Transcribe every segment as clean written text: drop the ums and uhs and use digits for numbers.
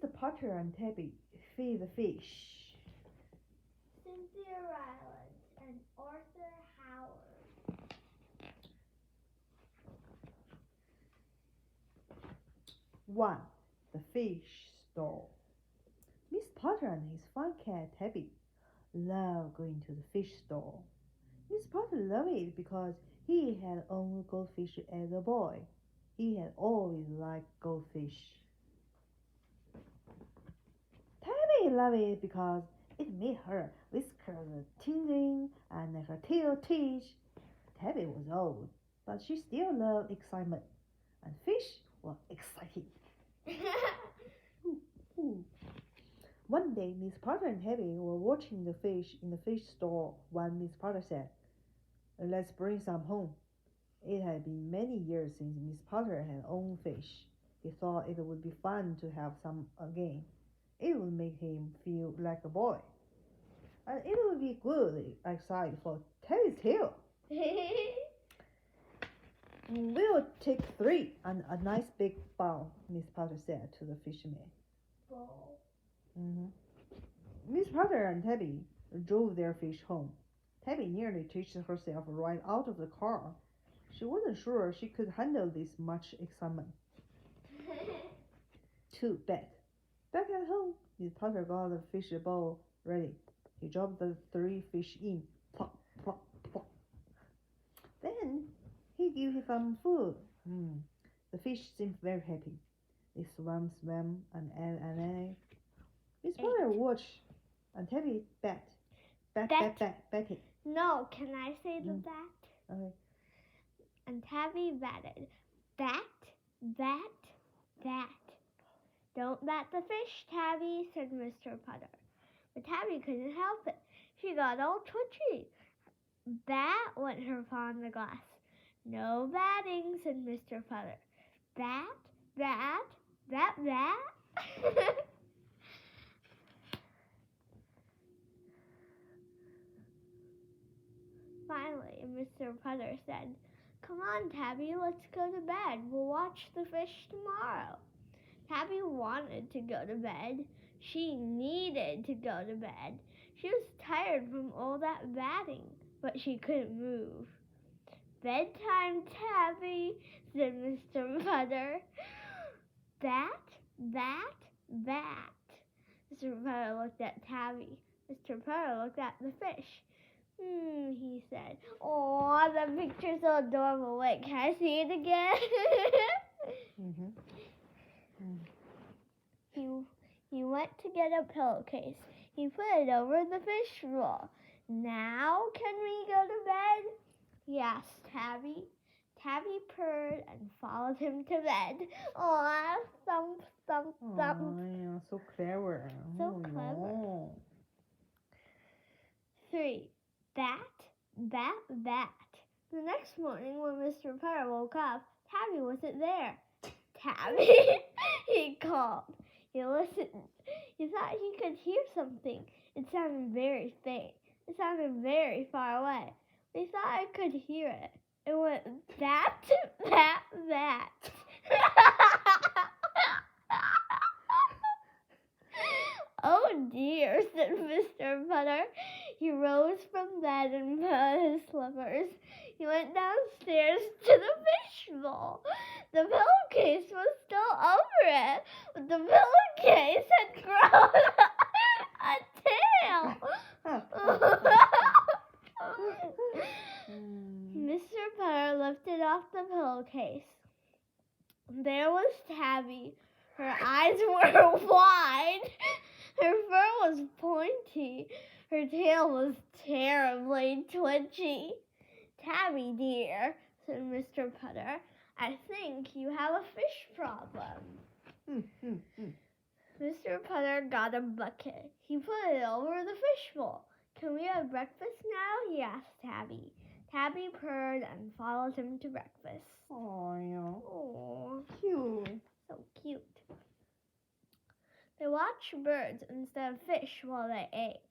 Mr. Potter and Tabby feed the fish. Cynthia Ryland and Arthur Howard. 1. The fish store. Miss Potter and his fun cat Tabby love going to the fish store. Miss Potter loved it because he had owned goldfish as a boy. He had always liked goldfish. Tabby loved it because it made her whiskers tingling and her tail twitch. Tabby was old, but she still loved excitement, and fish were exciting. One day, Miss Potter and Tabby were watching the fish in the fish store when Miss Potter said, "Let's bring some home." It had been many years since Miss Potter had owned fish. He thought it would be fun to have some again. It would make him feel like a boy. And it would be good excited for Tabby's tail. "We'll take 3 and a nice big bowl," Miss Potter said to the fisherman. Bowl. Miss Potter and Tabby drove their fish home. Tabby nearly twitched herself right out of the car. She wasn't sure she could handle this much excitement. 2. Back at home, Miss Potter got the fish bowl ready. He dropped the 3 fish in. Plop, plop, plop. Then he gave them food. The fish seemed very happy. They swam, and ate. Miss Potter watched, and Tabby bet. No, can I say the bat? Okay. And Tabby batted. Bat. "Don't bat the fish, Tabby," said Mr. Potter. But Tabby couldn't help it. She got all twitchy. Bat went her paw on the glass. "No batting," said Mr. Potter. Bat. Finally, Mr. Potter said, "Come on, Tabby, let's go to bed. We'll watch the fish tomorrow." Tabby wanted to go to bed. She needed to go to bed. She was tired from all that batting, but she couldn't move. "Bedtime, Tabby," said Mr. Potter. Bat. Mr. Potter looked at Tabby. Mr. Potter looked at the fish. He said, "Oh, the picture's so adorable. Wait, can I see it again?" He went to get a pillowcase. He put it over the fish bowl. "Now can we go to bed?" he asked Tabby. Tabby purred and followed him to bed. Aw, thump. Yeah, so clever. So clever. 3. Bat. The next morning when Mr. Potter woke up, Tabby wasn't there. "Tabby," he called. He listened. He thought he could hear something. It sounded very faint. It sounded very far away. He thought I could hear it. It went bat. "Oh dear," said Mr. Potter. He rose from bed and put on his slippers. He went downstairs to the fish bowl. The pillowcase was still over it, but the pillowcase had grown a tail. Mr. Potter lifted off the pillowcase. There was Tabby. Her eyes were wide. Her fur was pointy. Her tail was terribly twitchy. "Tabby, dear," said Mr. Potter, "I think you have a fish problem." Mr. Potter got a bucket. He put it over the fish bowl. "Can we have breakfast now?" he asked Tabby. Tabby purred and followed him to breakfast. Oh, cute. So cute. They watched birds instead of fish while they ate.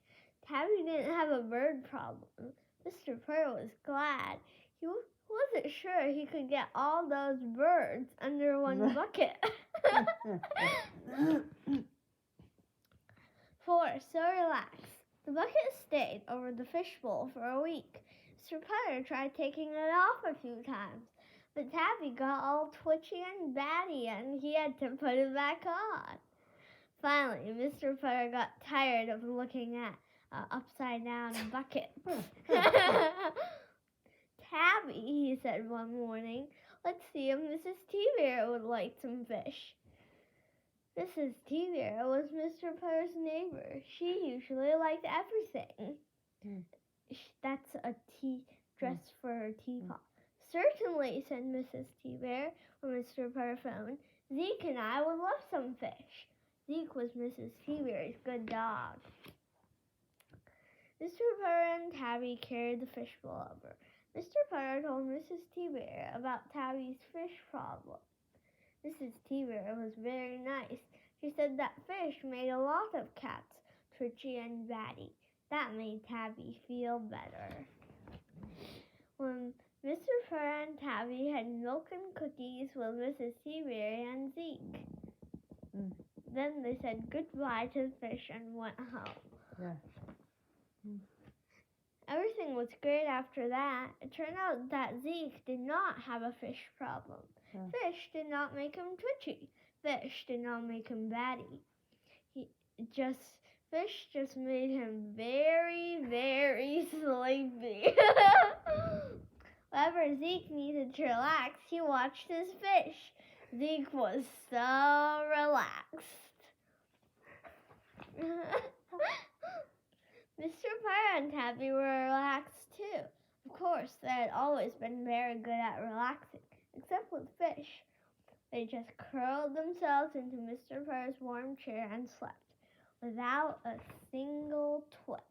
Tabby didn't have a bird problem. Mr. Potter was glad. He wasn't sure he could get all those birds under one bucket. were so relaxed. The bucket stayed over the fishbowl for a week. Mr. Putter tried taking it off a few times, but Tabby got all twitchy and batty and he had to put it back on. Finally, Mr. Putter got tired of looking at upside-down bucket. Tabby, he said one morning, let's see if Mrs. Teaberry would like some fish. Mrs. Teaberry was Mr. Putter's neighbor. She usually liked everything. That's a tea dress for her teapot. Certainly, said Mrs. Teaberry when Mr. Putter phoned. Zeke and I would love some fish. Zeke was Mrs. Teaberry's good dog. Mr. Putter and Tabby carried the fishbowl over. Mr. Putter told Mrs. Teaberry about Tabby's fish problem. Mrs. Teaberry was very nice. She said that fish made a lot of cats twitchy and batty. That made Tabby feel better. When Mr. Putter and Tabby had milk and cookies with Mrs. Teaberry and Zeke. Then they said goodbye to the fish and went home. Everything was great after that. It turned out that Zeke did not have a fish problem. Fish did not make him twitchy. Fish did not make him batty. Fish just made him very, very sleepy. Whenever Zeke needed to relax, he watched his fish. Zeke was so relaxed. Mr. Putter and Tabby were relaxed too. Of course, they had always been very good at relaxing, except with fish. They just curled themselves into Mr. Putter's warm chair and slept, without a single twitch.